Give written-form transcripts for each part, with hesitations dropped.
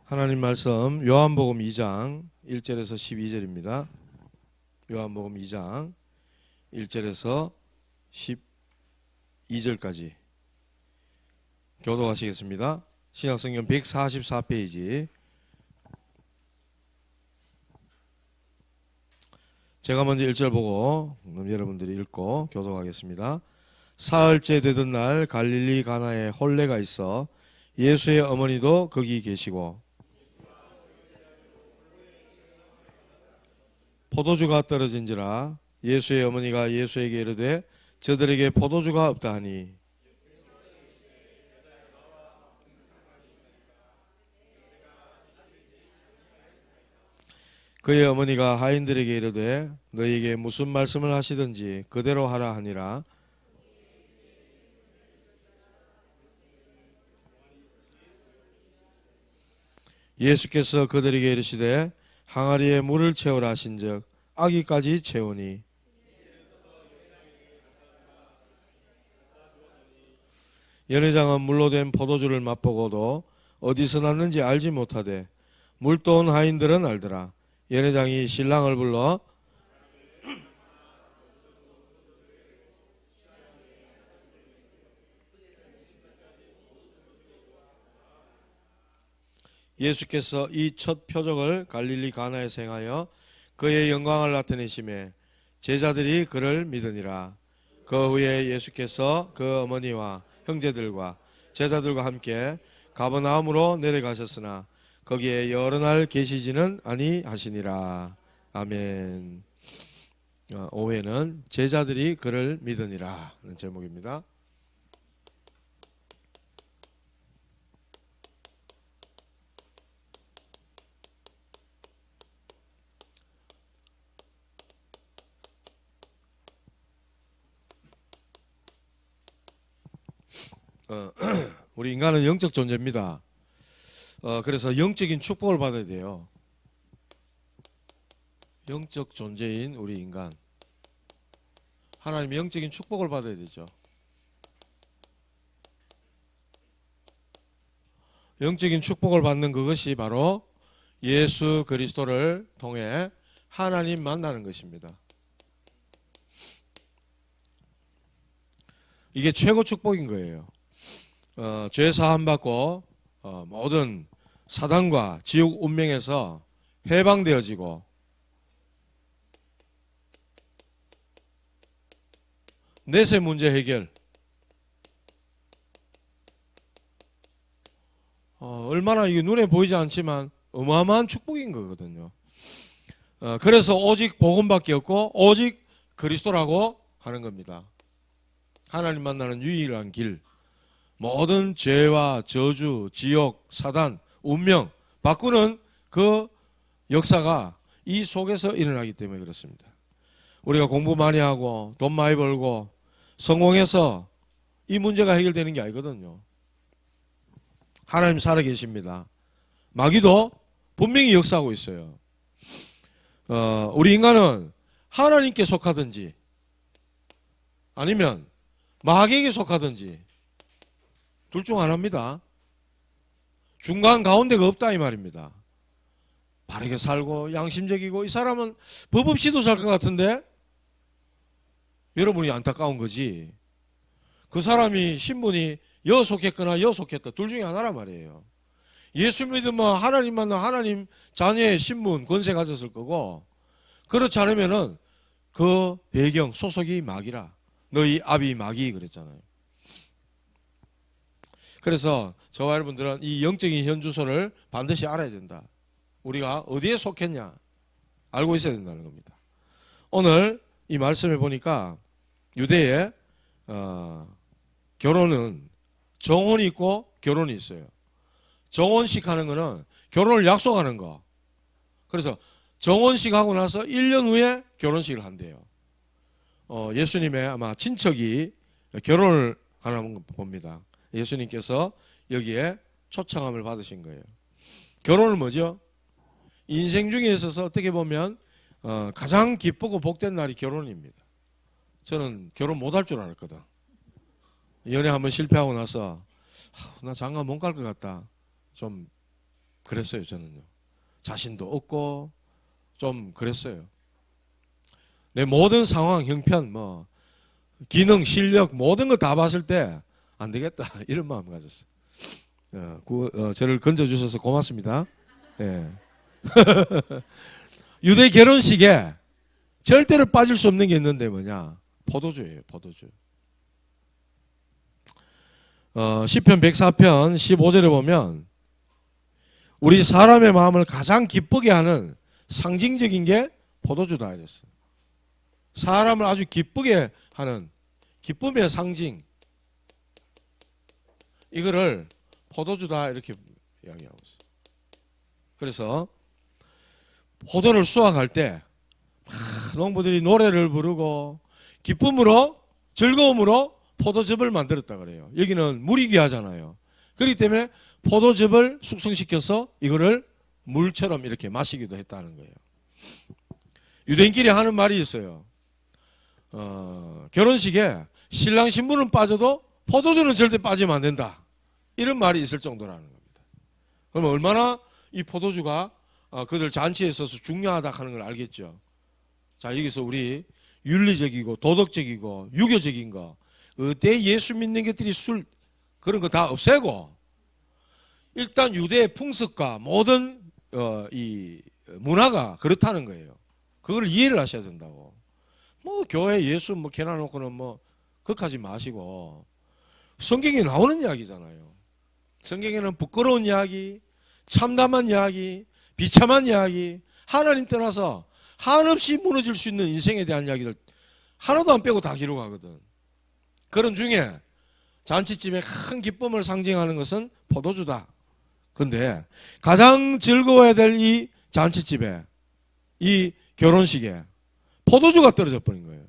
하나님 말씀 요한복음 2장 1절에서 12절입니다. 요한복음 2장 1절에서 12절까지 교독하시겠습니다. 신약성경 144페이지. 제가 먼저 1절 보고 여러분들이 읽고 교독하겠습니다. 사흘째 되던 날 갈릴리 가나에 혼례가 있어 예수의 어머니도 거기 계시고 포도주가 떨어진지라 예수의 어머니가 예수에게 이르되 저들에게 포도주가 없다 하니 그의 어머니가 하인들에게 이르되 너희에게 무슨 말씀을 하시든지 그대로 하라 하니라. 예수께서 그들에게 이르시되 항아리에 물을 채우라 하신즉 아기까지 채우니 연회장은 물로 된 포도주를 맛보고도 어디서 났는지 알지 못하되 물 떠온 하인들은 알더라. 연회장이 신랑을 불러 예수께서 이 첫 표적을 갈릴리 가나에서 행하여 그의 영광을 나타내심에 제자들이 그를 믿으니라. 그 후에 예수께서 그 어머니와 형제들과 제자들과 함께 가버나움으로 내려가셨으나 거기에 여러 날 계시지는 아니하시니라. 아멘. 5회는 제자들이 그를 믿으니라 하는 제목입니다. 우리 인간은 영적 존재입니다. 그래서 영적인 축복을 받아야 돼요. 영적 존재인 우리 인간. 하나님의 영적인 축복을 받아야 되죠. 영적인 축복을 받는 그것이 바로 예수 그리스도를 통해 하나님 만나는 것입니다. 이게 최고 축복인 거예요. 죄 사함 받고 모든 사단과 지옥 운명에서 해방되어지고 내세 문제 해결. 얼마나 이게 눈에 보이지 않지만 어마어마한 축복인 거거든요. 그래서 오직 복음밖에 없고 오직 그리스도라고 하는 겁니다. 하나님 만나는 유일한 길. 모든 죄와 저주, 지옥, 사단, 운명 바꾸는 그 역사가 이 속에서 일어나기 때문에 그렇습니다. 우리가 공부 많이 하고 돈 많이 벌고 성공해서 이 문제가 해결되는 게 아니거든요. 하나님 살아계십니다. 마귀도 분명히 역사하고 있어요. 우리 인간은 하나님께 속하든지 아니면 마귀에게 속하든지 둘 중 하나입니다. 중간 가운데가 없다 이 말입니다. 바르게 살고 양심적이고 이 사람은 법 없이도 살 것 같은데 여러분이 안타까운 거지. 그 사람이 신분이 여 속했거나 여 속했다 둘 중에 하나란 말이에요. 예수 믿으면 하나님 만나 하나님 자녀의 신분 권세 가졌을 거고 그렇지 않으면은 그 배경 소속이 마귀라. 너희 아비 마귀 그랬잖아요. 그래서 저와 여러분들은 이 영적인 현주소를 반드시 알아야 된다. 우리가 어디에 속했냐 알고 있어야 된다는 겁니다. 오늘 이 말씀에 보니까 유대에 결혼은 정혼이 있고 결혼이 있어요. 정혼식 하는 거는 결혼을 약속하는 거. 그래서 정혼식 하고 나서 1년 후에 결혼식을 한대요. 예수님의 아마 친척이 결혼을 하는 거 봅니다. 예수님께서 여기에 초청함을 받으신 거예요. 결혼은 뭐죠? 인생 중에 있어서 어떻게 보면 가장 기쁘고 복된 날이 결혼입니다. 저는 결혼 못할 줄 알았거든. 연애 한번 실패하고 나서 나 장가 못 갈 것 같다. 좀 그랬어요. 저는요. 자신도 없고 좀 그랬어요. 내 모든 상황, 형편, 뭐 기능, 실력 모든 거 다 봤을 때 안 되겠다 이런 마음 가졌어요. 저를 건져주셔서 고맙습니다. 예. 유대 결혼식에 절대로 빠질 수 없는 게 있는데 뭐냐? 포도주예요. 포도주. 시편 104편 15절에 보면 우리 사람의 마음을 가장 기쁘게 하는 상징적인 게 포도주다 이랬어요. 사람을 아주 기쁘게 하는 기쁨의 상징, 이거를 포도주다 이렇게 이야기하고 있어요. 그래서 포도를 수확할 때 농부들이 노래를 부르고 기쁨으로 즐거움으로 포도즙을 만들었다 그래요. 여기는 물이 귀하잖아요. 그렇기 때문에 포도즙을 숙성시켜서 이거를 물처럼 이렇게 마시기도 했다는 거예요. 유대인끼리 하는 말이 있어요. 결혼식에 신랑 신부는 빠져도 포도주는 절대 빠지면 안 된다. 이런 말이 있을 정도라는 겁니다. 그러면 얼마나 이 포도주가 그들 잔치에 있어서 중요하다 하는 걸 알겠죠. 자, 여기서 우리 윤리적이고 도덕적이고 유교적인 거, 어때 예수 믿는 것들이 술 그런 거 다 없애고 일단 유대의 풍습과 모든 이 문화가 그렇다는 거예요. 그걸 이해를 하셔야 된다고. 뭐 교회 예수 뭐 개나놓고는 뭐 그것까지 마시고 성경에 나오는 이야기잖아요. 성경에는 부끄러운 이야기, 참담한 이야기, 비참한 이야기, 하나님 떠나서 한없이 무너질 수 있는 인생에 대한 이야기들 하나도 안 빼고 다 기록하거든. 그런 중에 잔치집에 큰 기쁨을 상징하는 것은 포도주다. 근데 가장 즐거워야 될 이 잔치집에, 이 결혼식에 포도주가 떨어져 버린 거예요.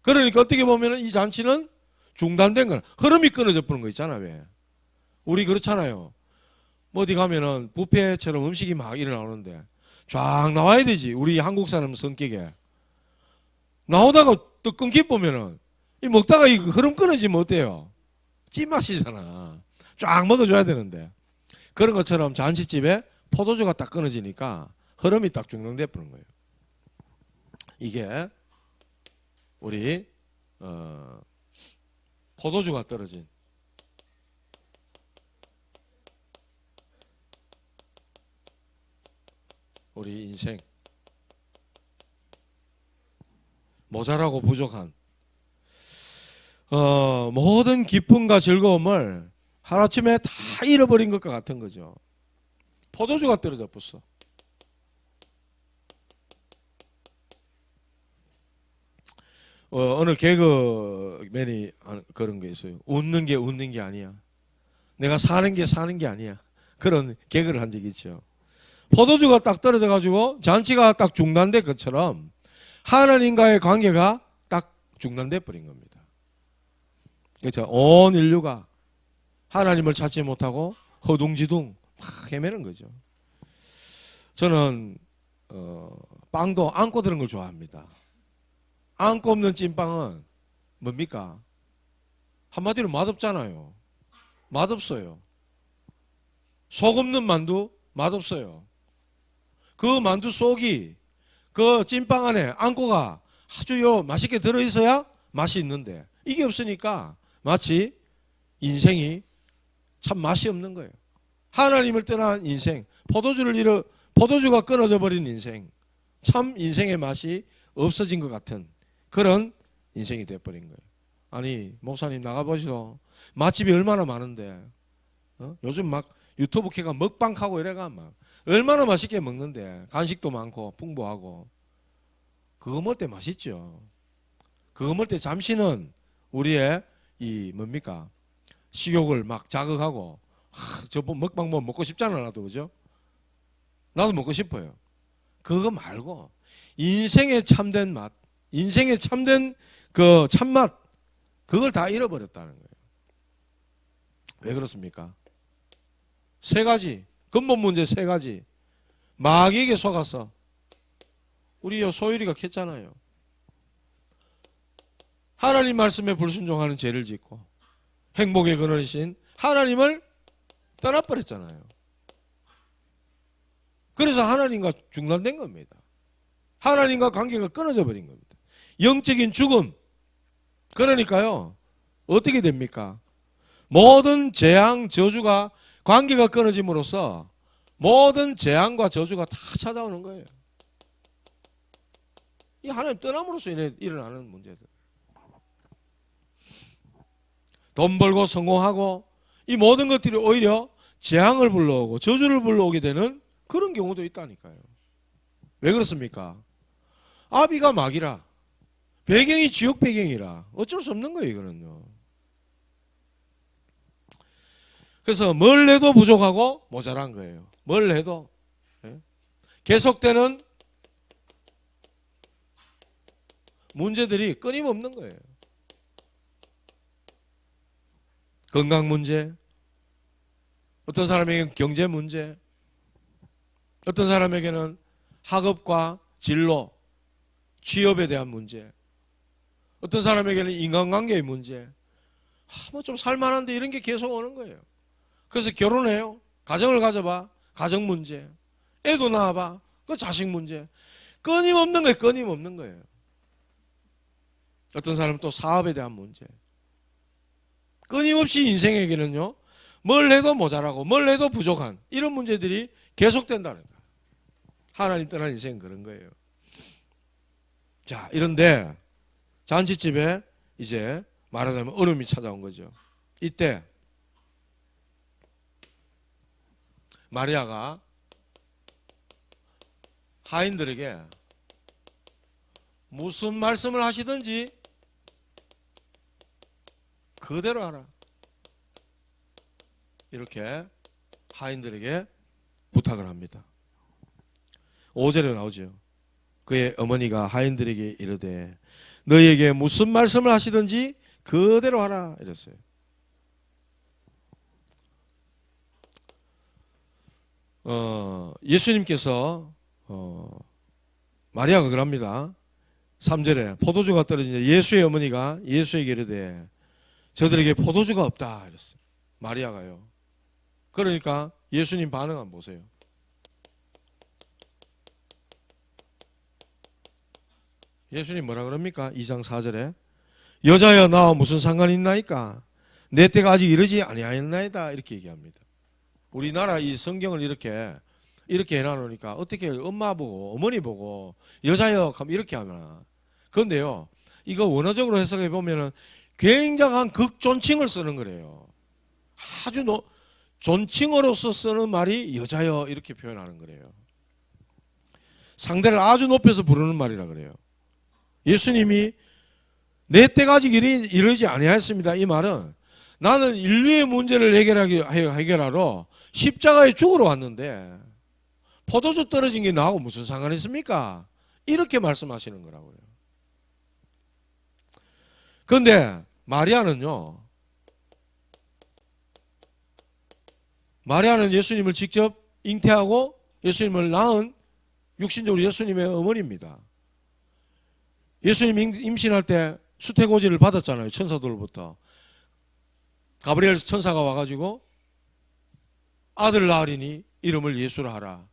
그러니까 어떻게 보면 이 잔치는 중단된 거야. 흐름이 끊어져 버린 거 있잖아. 왜? 우리 그렇잖아요. 뭐 어디 가면은 뷔페처럼 음식이 막 일어나오는데 쫙 나와야 되지. 우리 한국 사람 성격에. 나오다가 또 끊기 보면은 이 먹다가 이 흐름 끊어지면 어때요? 찐맛이잖아. 쫙 먹어줘야 되는데. 그런 것처럼 잔치집에 포도주가 딱 끊어지니까 흐름이 딱 중단돼 버린 거예요. 이게 우리 포도주가 떨어진 우리 인생, 모자라고 부족한 모든 기쁨과 즐거움을 하루아침에 다 잃어버린 것과 같은 거죠. 포도주가 떨어져 버렸어. 어느 개그맨이 그런 게 있어요. 웃는 게 아니야. 내가 사는 게 아니야. 그런 개그를 한 적이 있죠. 포도주가 딱 떨어져가지고 잔치가 딱 중단된 것처럼 하나님과의 관계가 딱 중단돼 버린 겁니다. 그렇죠. 온 인류가 하나님을 찾지 못하고 허둥지둥 막 헤매는 거죠. 저는 빵도 안고 드는 걸 좋아합니다. 안고 없는 찐빵은 뭡니까? 한마디로 맛없잖아요. 맛없어요. 속 없는 만두 맛없어요. 그 만두 속이 그 찐빵 안에 안고가 아주 맛있게 들어있어야 맛이 있는데 이게 없으니까 마치 인생이 참 맛이 없는 거예요. 하나님을 떠난 인생, 포도주가 끊어져 버린 인생, 참 인생의 맛이 없어진 것 같은 그런 인생이 돼버린 거예요. 아니 목사님 나가보시오. 맛집이 얼마나 많은데 요즘 막 유튜브 캐가 먹방하고 이래가 막 얼마나 맛있게 먹는데 간식도 많고 풍부하고 그거 먹을 때 맛있죠. 그거 먹을 때 잠시는 우리의 이 뭡니까 식욕을 막 자극하고 저 먹방 뭐 먹고 싶잖아 나도 그죠? 나도 먹고 싶어요. 그거 말고 인생의 참된 맛, 인생의 참된 그 참맛 그걸 다 잃어버렸다는 거예요. 왜 그렇습니까? 세 가지 근본 문제 세 가지 마귀에게 속아서 우리 소율이가 캤잖아요. 하나님 말씀에 불순종하는 죄를 짓고 행복의 근원이신 하나님을 떠나버렸잖아요. 그래서 하나님과 중단된 겁니다. 하나님과 관계가 끊어져 버린 겁니다. 영적인 죽음. 그러니까요, 어떻게 됩니까? 모든 재앙, 저주가 관계가 끊어짐으로써 모든 재앙과 저주가 다 찾아오는 거예요. 이 하나님 떠남으로써 일어나는 문제들. 돈 벌고 성공하고 이 모든 것들이 오히려 재앙을 불러오고 저주를 불러오게 되는 그런 경우도 있다니까요. 왜 그렇습니까? 아비가 막이라, 배경이 지옥 배경이라 어쩔 수 없는 거예요, 이거는요. 그래서 뭘 해도 부족하고 모자란 거예요. 뭘 해도. 계속되는 문제들이 끊임없는 거예요. 건강 문제, 어떤 사람에게는 경제 문제, 어떤 사람에게는 학업과 진로, 취업에 대한 문제, 어떤 사람에게는 인간관계의 문제, 뭐 좀 살만한데 이런 게 계속 오는 거예요. 그래서 결혼해요. 가정을 가져봐. 가정 문제. 애도 낳아봐. 그 자식 문제. 끊임없는 거예요. 끊임없는 거예요. 어떤 사람은 또 사업에 대한 문제. 끊임없이 인생에게는요, 뭘 해도 모자라고 뭘 해도 부족한 이런 문제들이 계속된다는 거예요. 하나님 떠난 인생은 그런 거예요. 자, 이런데 잔치집에 이제 말하자면 어려움이 찾아온 거죠. 이때 마리아가 하인들에게 무슨 말씀을 하시든지 그대로 하라. 이렇게 하인들에게 부탁을 합니다. 5절에 나오죠. 그의 어머니가 하인들에게 이르되 너희에게 무슨 말씀을 하시든지 그대로 하라 이랬어요. 예수님께서 마리아가 그럽니다. 3절에 포도주가 떨어지자 예수의 어머니가 예수에게 이르되 저들에게 포도주가 없다 이랬어요. 마리아가요. 그러니까 예수님 반응 한번 보세요. 예수님 뭐라 그럽니까? 2장 4절에 여자여 나와 무슨 상관이 있나이까? 내 때가 아직 이르지 아니하였나이다 이렇게 얘기합니다. 우리나라 이 성경을 이렇게 해놔놓으니까 어떻게 엄마 보고 어머니 보고 여자여 이렇게 하나. 그런데요, 이거 원어적으로 해석해 보면은 굉장한 극존칭을 쓰는 거래요. 아주 존칭어로서 쓰는 말이 여자여 이렇게 표현하는 거래요. 상대를 아주 높여서 부르는 말이라 그래요. 예수님이 내 때가 아직 이르지 아니하였습니다. 이 말은 나는 인류의 문제를 해결하러 십자가에 죽으러 왔는데 포도주 떨어진 게 나하고 무슨 상관이 있습니까? 이렇게 말씀하시는 거라고요. 그런데 마리아는 예수님을 직접 잉태하고 예수님을 낳은 육신적으로 예수님의 어머니입니다. 예수님 임신할 때 수태고지를 받았잖아요. 천사들로부터. 가브리엘 천사가 와가지고 아들 낳으리니 이름을 예수라 하라.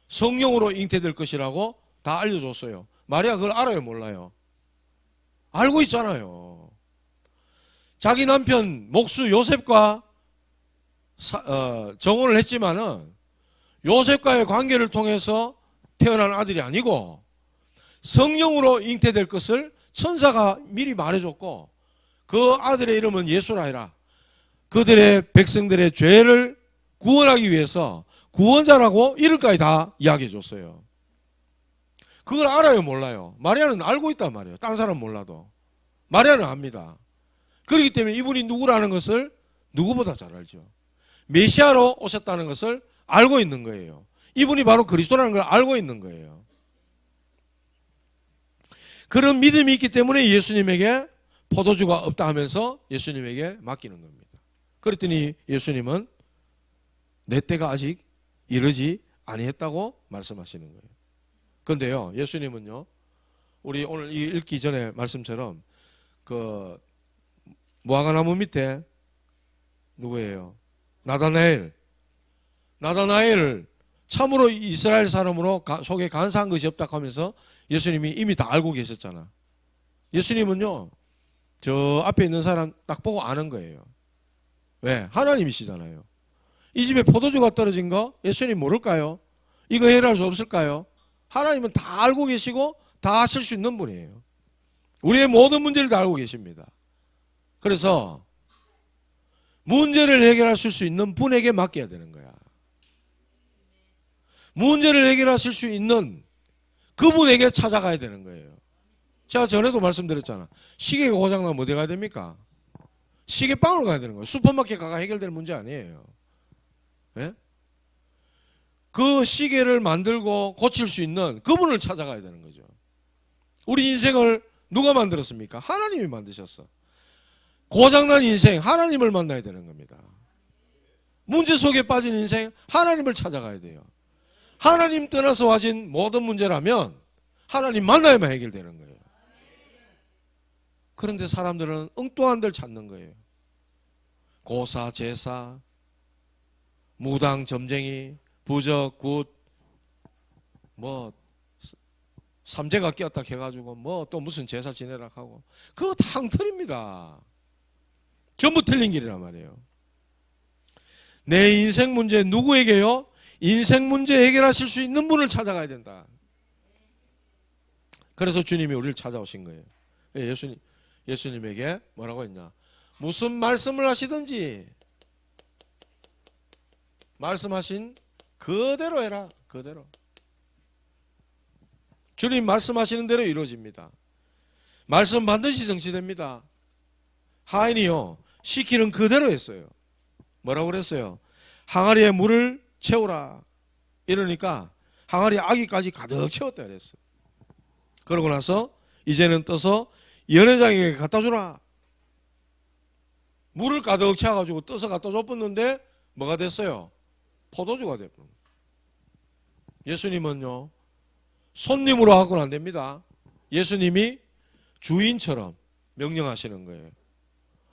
성령으로 잉태될 것이라고 다 알려줬어요. 마리아 그걸 알아요? 몰라요? 알고 있잖아요. 자기 남편 목수 요셉과 정혼을 했지만은 요셉과의 관계를 통해서 태어난 아들이 아니고 성령으로 잉태될 것을 천사가 미리 말해줬고 그 아들의 이름은 예수라 해라. 그들의 백성들의 죄를 구원하기 위해서 구원자라고 이름까지 다 이야기해 줬어요. 그걸 알아요? 몰라요? 마리아는 알고 있단 말이에요. 딴 사람 몰라도. 마리아는 압니다. 그렇기 때문에 이분이 누구라는 것을 누구보다 잘 알죠. 메시아로 오셨다는 것을 알고 있는 거예요. 이분이 바로 그리스도라는 걸 알고 있는 거예요. 그런 믿음이 있기 때문에 예수님에게 포도주가 없다 하면서 예수님에게 맡기는 겁니다. 그랬더니 예수님은 내 때가 아직 이르지 아니했다고 말씀하시는 거예요. 그런데요, 예수님은요, 우리 오늘 읽기 전에 말씀처럼 그 무화과나무 밑에 누구예요? 나다나엘을 참으로 이스라엘 사람으로 속에 간사한 것이 없다 하면서 예수님이 이미 다 알고 계셨잖아. 예수님은요, 저 앞에 있는 사람 딱 보고 아는 거예요. 왜? 하나님이시잖아요. 이 집에 포도주가 떨어진 거 예수님 모를까요? 이거 해결할 수 없을까요? 하나님은 다 알고 계시고 다 하실 수 있는 분이에요. 우리의 모든 문제를 다 알고 계십니다. 그래서 문제를 해결하실 수 있는 분에게 맡겨야 되는 거야. 문제를 해결하실 수 있는 그분에게 찾아가야 되는 거예요. 제가 전에도 말씀드렸잖아. 시계가 고장나면 어디 가야 됩니까? 시계방으로 가야 되는 거예요. 슈퍼마켓 가가 해결될 문제 아니에요. 네? 그 시계를 만들고 고칠 수 있는 그분을 찾아가야 되는 거죠. 우리 인생을 누가 만들었습니까? 하나님이 만드셨어. 고장난 인생 하나님을 만나야 되는 겁니다. 문제 속에 빠진 인생 하나님을 찾아가야 돼요. 하나님 떠나서 와진 모든 문제라면 하나님 만나야만 해결되는 거예요. 그런데 사람들은 엉뚱한 데를 찾는 거예요. 고사, 제사, 무당, 점쟁이, 부적, 굿, 뭐 삼재가 끼었다 해가지고 뭐 또 무슨 제사 지내라 하고 그거 다 엉터리입니다. 전부 틀린 길이란 말이에요. 내 인생 문제 누구에게요? 인생 문제 해결하실 수 있는 분을 찾아가야 된다. 그래서 주님이 우리를 찾아오신 거예요. 예수님에게 뭐라고 했냐? 무슨 말씀을 하시든지 말씀하신 그대로 해라. 그대로. 주님 말씀하시는 대로 이루어집니다. 말씀 반드시 성취됩니다. 하인이요 시키는 그대로 했어요. 뭐라고 그랬어요? 항아리에 물을 채우라. 이러니까 항아리에 아기까지 가득 채웠다 그랬어요. 그러고 나서 이제는 떠서 연회장에게 갖다 주라. 물을 가득 채워가지고 떠서 갖다 줬었는데 뭐가 됐어요? 포도주가 됐어요. 예수님은요 손님으로 하고는 안 됩니다. 예수님이 주인처럼 명령하시는 거예요.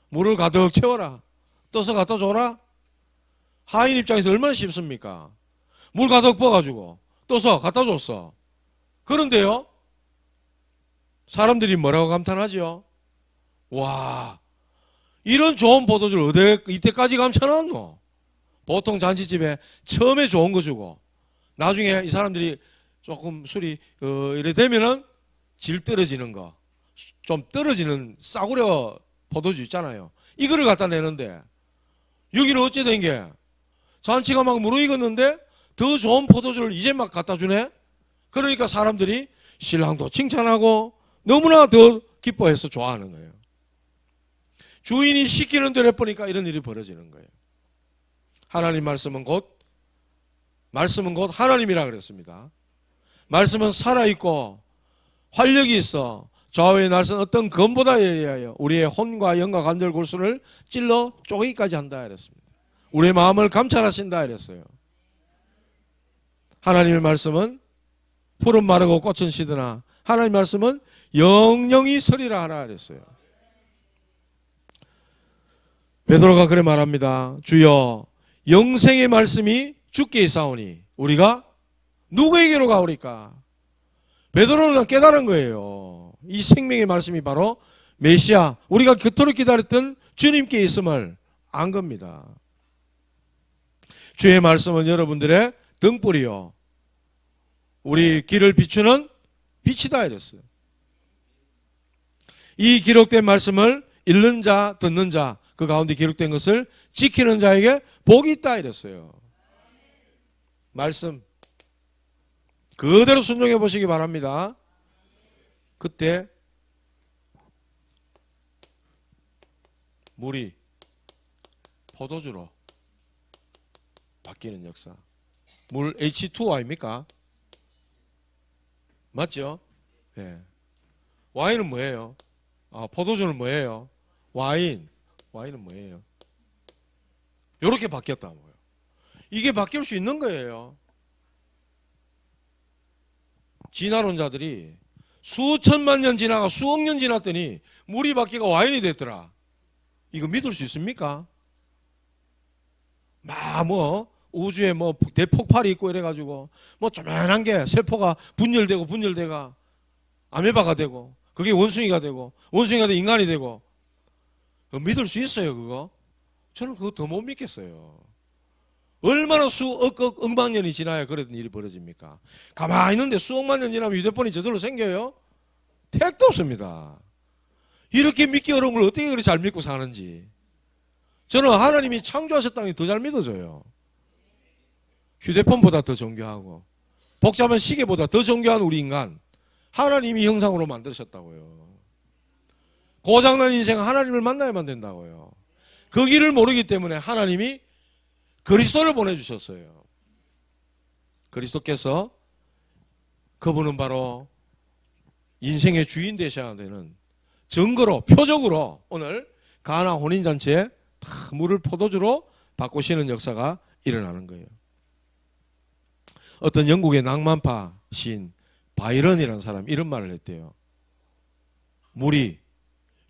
물을 가득 채워라. 떠서 갖다 줘라. 하인 입장에서 얼마나 쉽습니까? 물 가득 부어가지고 떠서 갖다 줬어. 그런데요 사람들이 뭐라고 감탄하죠? 와, 이런 좋은 포도주를 어디 이때까지 감춰놨노? 보통 잔치집에 처음에 좋은 거 주고 나중에 이 사람들이 조금 술이 이래 되면은 질 떨어지는 거, 좀 떨어지는 싸구려 포도주 있잖아요. 이거를 갖다 내는데 여기는 어째 된 게 잔치가 막 무르익었는데 더 좋은 포도주를 이제 막 갖다 주네? 그러니까 사람들이 신랑도 칭찬하고 너무나 더 기뻐해서 좋아하는 거예요. 주인이 시키는 대로 해보니까 이런 일이 벌어지는 거예요. 하나님 말씀은 곧 하나님이라 그랬습니다. 말씀은 살아있고 활력이 있어 좌우의 날선 어떤 검보다 예리하여 우리의 혼과 영과 관절 골수를 찔러 쪼개기까지 한다 이랬습니다. 우리의 마음을 감찰하신다 이랬어요. 하나님의 말씀은 풀은 마르고 꽃은 시드나 하나님의 말씀은 영영이 서리라 하라 그랬어요. 베드로가 그래 말합니다. 주여 영생의 말씀이 주께 있사오니 우리가 누구에게로 가오리까? 베드로는 깨달은 거예요. 이 생명의 말씀이 바로 메시아, 우리가 그토록 기다렸던 주님께 있음을 안 겁니다. 주의 말씀은 여러분들의 등불이요 우리 길을 비추는 빛이다 이랬어요. 이 기록된 말씀을 읽는 자, 듣는 자, 그 가운데 기록된 것을 지키는 자에게 복이 있다 이랬어요. 말씀 그대로 순종해 보시기 바랍니다. 그때 물이 포도주로 바뀌는 역사. 물 H2O 아닙니까? 맞죠? 예. 와인은 뭐예요? 포도주는 뭐예요? 와인은 뭐예요? 이렇게 바뀌었다고요. 이게 바뀔 수 있는 거예요. 진화론자들이 수천만 년 지나가 수억 년 지났더니 물이 바뀌가 와인이 됐더라. 이거 믿을 수 있습니까? 우주에 뭐 대폭발이 있고 이래가지고 뭐 조만한 게 세포가 분열되가 아메바가 되고 그게 원숭이가 되고 원숭이가 되고 인간이 되고 믿을 수 있어요 그거? 저는 그거 더 못 믿겠어요. 얼마나 억억 년이 지나야 그런 일이 벌어집니까? 가만히 있는데 수억만 년 지나면 휴대폰이 저절로 생겨요? 택도 없습니다. 이렇게 믿기 어려운 걸 어떻게 그렇게 잘 믿고 사는지. 저는 하나님이 창조하셨다는 게 더 잘 믿어져요. 휴대폰보다 더 정교하고 복잡한 시계보다 더 정교한 우리 인간, 하나님이 형상으로 만드셨다고요. 고장난 인생 하나님을 만나야만 된다고요. 그 길을 모르기 때문에 하나님이 그리스도를 보내주셨어요. 그리스도께서 그분은 바로 인생의 주인 되셔야 되는 증거로, 표적으로 오늘 가나 혼인잔치에 다 물을 포도주로 바꾸시는 역사가 일어나는 거예요. 어떤 영국의 낭만파 시인 바이런이라는 사람이 이런 말을 했대요. 물이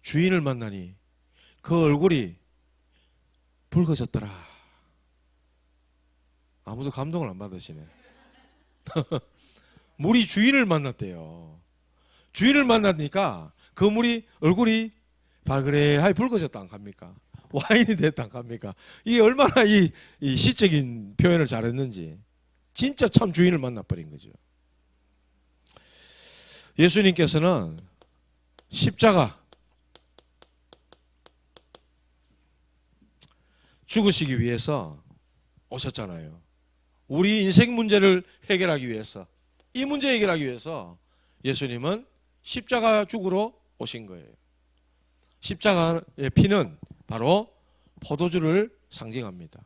주인을 만나니 그 얼굴이 붉어졌더라. 아무도 감동을 안 받으시네. 물이 주인을 만났대요. 주인을 만나니까 그 물이 얼굴이 발그레하게 붉어졌다 안 갑니까? 와인이 됐다 안 갑니까? 이게 얼마나 이 시적인 표현을 잘했는지. 진짜 참 주인을 만나버린 거죠. 예수님께서는 십자가 죽으시기 위해서 오셨잖아요. 우리 인생 문제를 해결하기 위해서, 이 문제 해결하기 위해서 예수님은 십자가 죽으러 오신 거예요. 십자가의 피는 바로 포도주를 상징합니다.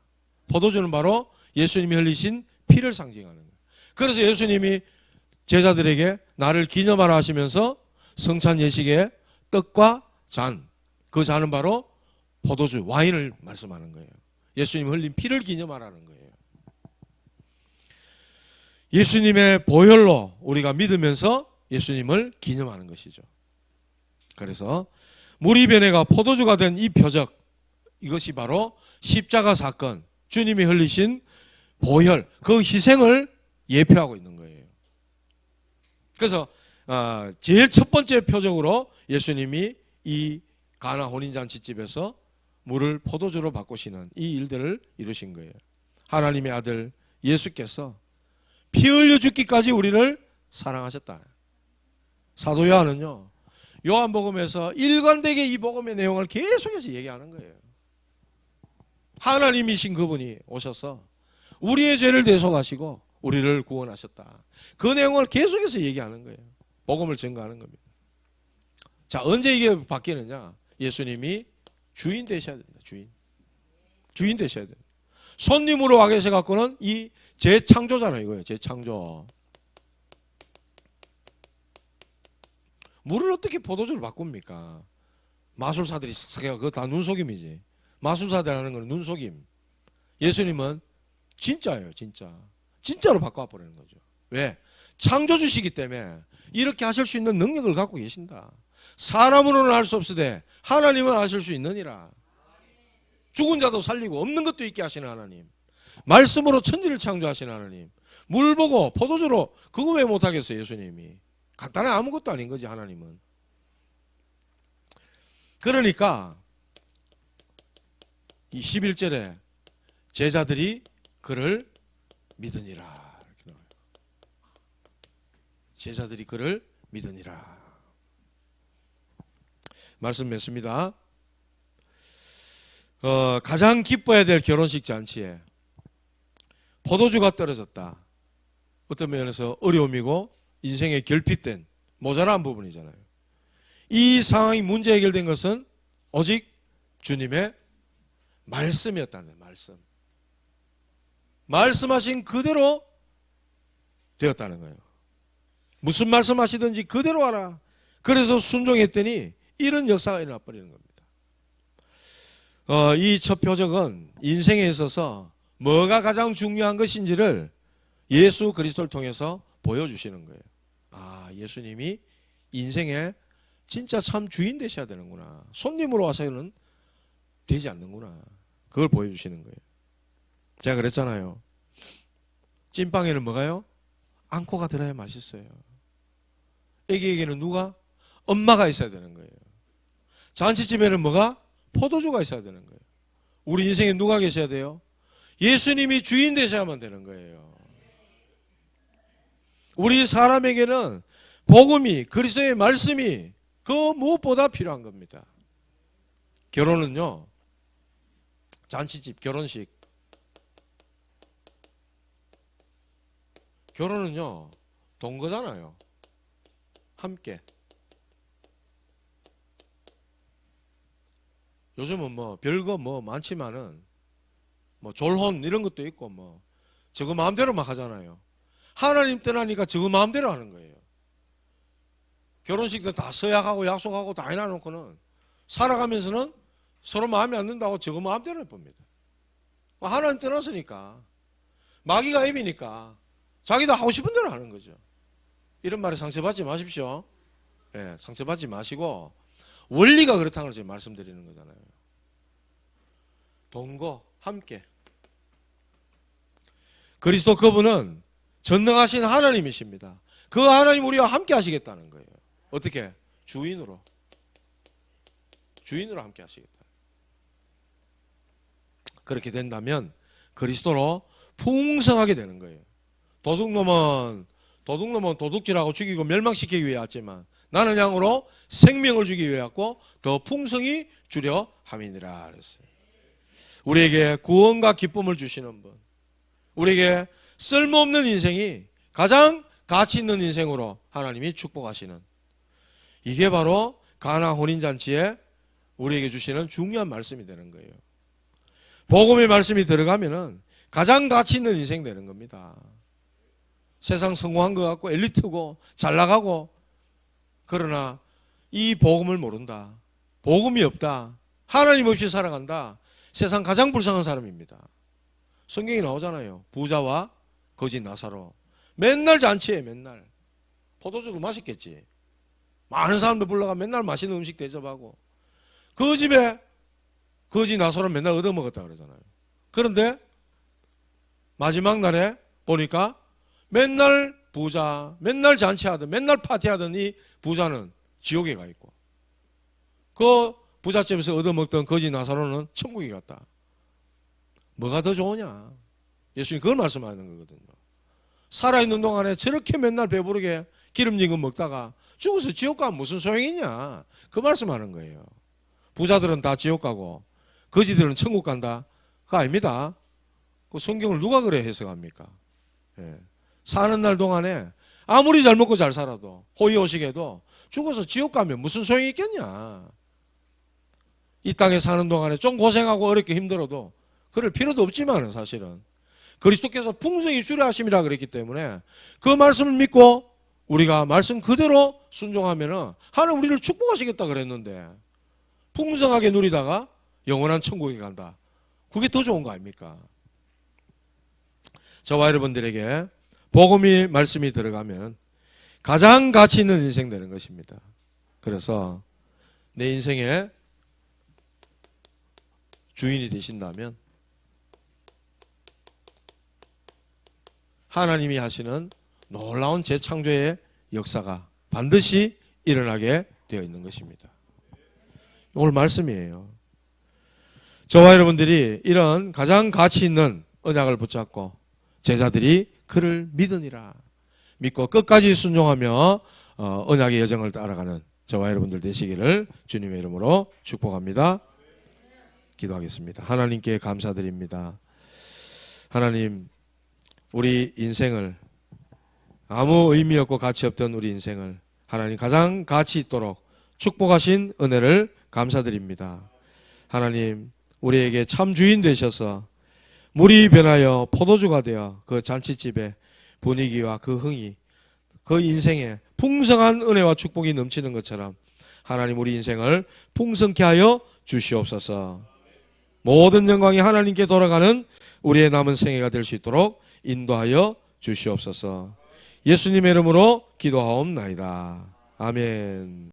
포도주는 바로 예수님이 흘리신 피를 상징하는 거예요. 그래서 예수님이 제자들에게 나를 기념하라 하시면서 성찬 예식에 떡과 잔, 그 잔은 바로 포도주, 와인을 말씀하는 거예요. 예수님 흘린 피를 기념하라는 거예요. 예수님의 보혈로 우리가 믿으면서 예수님을 기념하는 것이죠. 그래서 물이 변해가 포도주가 된 이 표적, 이것이 바로 십자가 사건, 주님이 흘리신 보혈, 그 희생을 예표하고 있는 거예요. 그래서 제일 첫 번째 표적으로 예수님이 이 가나 혼인잔치집에서 물을 포도주로 바꾸시는 이 일들을 이루신 거예요. 하나님의 아들 예수께서 피 흘려 죽기까지 우리를 사랑하셨다. 사도 요한은요, 요한복음에서 일관되게 이 복음의 내용을 계속해서 얘기하는 거예요. 하나님이신 그분이 오셔서 우리의 죄를 대속하시고 우리를 구원하셨다. 그 내용을 계속해서 얘기하는 거예요. 복음을 증거하는 겁니다. 자, 언제 이게 바뀌느냐? 예수님이 주인 되셔야 됩니다. 주인 되셔야 됩니다. 손님으로 와 계셔갖고는 이 재창조잖아요. 이거예요. 재창조. 물을 어떻게 포도주를 바꿉니까? 마술사들이 쓱 그거 다 눈속임이지. 마술사들 하는 건 눈속임. 예수님은 진짜예요. 진짜. 진짜로 바꿔버리는 거죠. 왜? 창조주시기 때문에 이렇게 하실 수 있는 능력을 갖고 계신다. 사람으로는 할 수 없으되 하나님은 하실 수 있느니라. 죽은 자도 살리고 없는 것도 있게 하시는 하나님, 말씀으로 천지를 창조하시는 하나님, 물 보고 포도주로 그거 왜 못하겠어요? 예수님이 간단한 아무것도 아닌 거지. 하나님은. 그러니까 이 11절에 제자들이 그를 믿으니라 이렇게 나와요. 제자들이 그를 믿으니라. 말씀 맺습니다. 가장 기뻐해야 될 결혼식 잔치에 포도주가 떨어졌다. 어떤 면에서 어려움이고 인생에 결핍된 모자란 부분이잖아요. 이 상황이 문제 해결된 것은 오직 주님의 말씀이었다는 거예요. 말씀하신 그대로 되었다는 거예요. 무슨 말씀하시든지 그대로 하라. 그래서 순종했더니 이런 역사가 일어나 버리는 겁니다. 이 첫 표적은 인생에 있어서 뭐가 가장 중요한 것인지를 예수 그리스도를 통해서 보여주시는 거예요. 아, 예수님이 인생에 진짜 참 주인 되셔야 되는구나. 손님으로 와서는 되지 않는구나. 그걸 보여주시는 거예요. 제가 그랬잖아요. 찐빵에는 뭐가요? 앙코가 들어야 맛있어요. 애기에게는 누가? 엄마가 있어야 되는 거예요. 잔치집에는 뭐가? 포도주가 있어야 되는 거예요. 우리 인생에 누가 계셔야 돼요? 예수님이 주인 되셔야만 되는 거예요. 우리 사람에게는 복음이, 그리스도의 말씀이 그 무엇보다 필요한 겁니다. 결혼은요, 잔치집, 결혼식. 결혼은요, 동거잖아요. 함께. 요즘은 뭐 별거 뭐 많지만은 뭐 졸혼 이런 것도 있고 뭐 저거 마음대로 막 하잖아요. 하나님 떠나니까 저거 마음대로 하는 거예요. 결혼식 때 다 서약하고 약속하고 다 해놔놓고는 살아가면서는 서로 마음에 안 든다고 저거 마음대로 해봅니다. 하나님 떠났으니까 마귀가 입이니까 자기도 하고 싶은 대로 하는 거죠. 이런 말에 상처받지 마십시오. 예, 상처받지 마시고 원리가 그렇다는 걸 제가 말씀드리는 거잖아요. 동거 함께. 그리스도 그분은 전능하신 하나님이십니다. 그 하나님 우리와 함께 하시겠다는 거예요. 어떻게? 주인으로 함께 하시겠다. 그렇게 된다면 그리스도로 풍성하게 되는 거예요. 도둑놈은 도둑질하고 죽이고 멸망시키기 위해 왔지만 나는 양으로 생명을 주기 위해 왔고 더 풍성히 주려 함이니라 그랬어요. 우리에게 구원과 기쁨을 주시는 분, 우리에게 쓸모없는 인생이 가장 가치 있는 인생으로 하나님이 축복하시는, 이게 바로 가나 혼인잔치에 우리에게 주시는 중요한 말씀이 되는 거예요. 복음의 말씀이 들어가면은 가장 가치 있는 인생 되는 겁니다. 세상 성공한 것 같고 엘리트고 잘 나가고, 그러나 이 복음을 모른다, 복음이 없다, 하나님 없이 살아간다, 세상 가장 불쌍한 사람입니다. 성경에 나오잖아요. 부자와 거지 나사로. 맨날 잔치에 맨날. 포도주도 마셨겠지. 많은 사람들 불러가 맨날 맛있는 음식 대접하고, 그 집에 거지 나사로 맨날 얻어먹었다 그러잖아요. 그런데 마지막 날에 보니까 맨날 부자, 맨날 잔치하던, 맨날 파티하던 이 부자는 지옥에 가 있고, 그 부잣집에서 얻어먹던 거지 나사로는 천국에 갔다. 뭐가 더 좋으냐? 예수님 그걸 말씀하는 거거든요. 살아있는 동안에 저렇게 맨날 배부르게 기름진 거 먹다가 죽어서 지옥 가면 무슨 소용이 있냐? 그 말씀하는 거예요. 부자들은 다 지옥 가고 거지들은 천국 간다? 그거 아닙니다. 그 성경을 누가 그래 해석합니까? 예. 사는 날 동안에 아무리 잘 먹고 잘 살아도 호의호식해도 죽어서 지옥 가면 무슨 소용이 있겠냐? 이 땅에 사는 동안에 좀 고생하고 어렵게 힘들어도 그럴 필요도 없지만 사실은 그리스도께서 풍성히 주려 하심이라 그랬기 때문에 그 말씀을 믿고 우리가 말씀 그대로 순종하면은 하나님 우리를 축복하시겠다 그랬는데 풍성하게 누리다가 영원한 천국에 간다. 그게 더 좋은 거 아닙니까? 저와 여러분들에게 복음이 말씀이 들어가면 가장 가치 있는 인생 되는 것입니다. 그래서 내 인생의 주인이 되신다면 하나님이 하시는 놀라운 재창조의 역사가 반드시 일어나게 되어 있는 것입니다. 오늘 말씀이에요. 저와 여러분들이 이런 가장 가치 있는 언약을 붙잡고 제자들이 그를 믿으니라 믿고 끝까지 순종하며 언약의 여정을 따라가는 저와 여러분들 되시기를 주님의 이름으로 축복합니다. 기도하겠습니다. 하나님께 감사드립니다. 하나님, 우리 인생을, 아무 의미 없고 가치 없던 우리 인생을 하나님 가장 가치 있도록 축복하신 은혜를 감사드립니다. 하나님, 우리에게 참 주인 되셔서 물이 변하여 포도주가 되어 그 잔치집의 분위기와 그 흥이, 그 인생에 풍성한 은혜와 축복이 넘치는 것처럼 하나님 우리 인생을 풍성케 하여 주시옵소서. 모든 영광이 하나님께 돌아가는 우리의 남은 생애가 될 수 있도록 인도하여 주시옵소서. 예수님의 이름으로 기도하옵나이다. 아멘.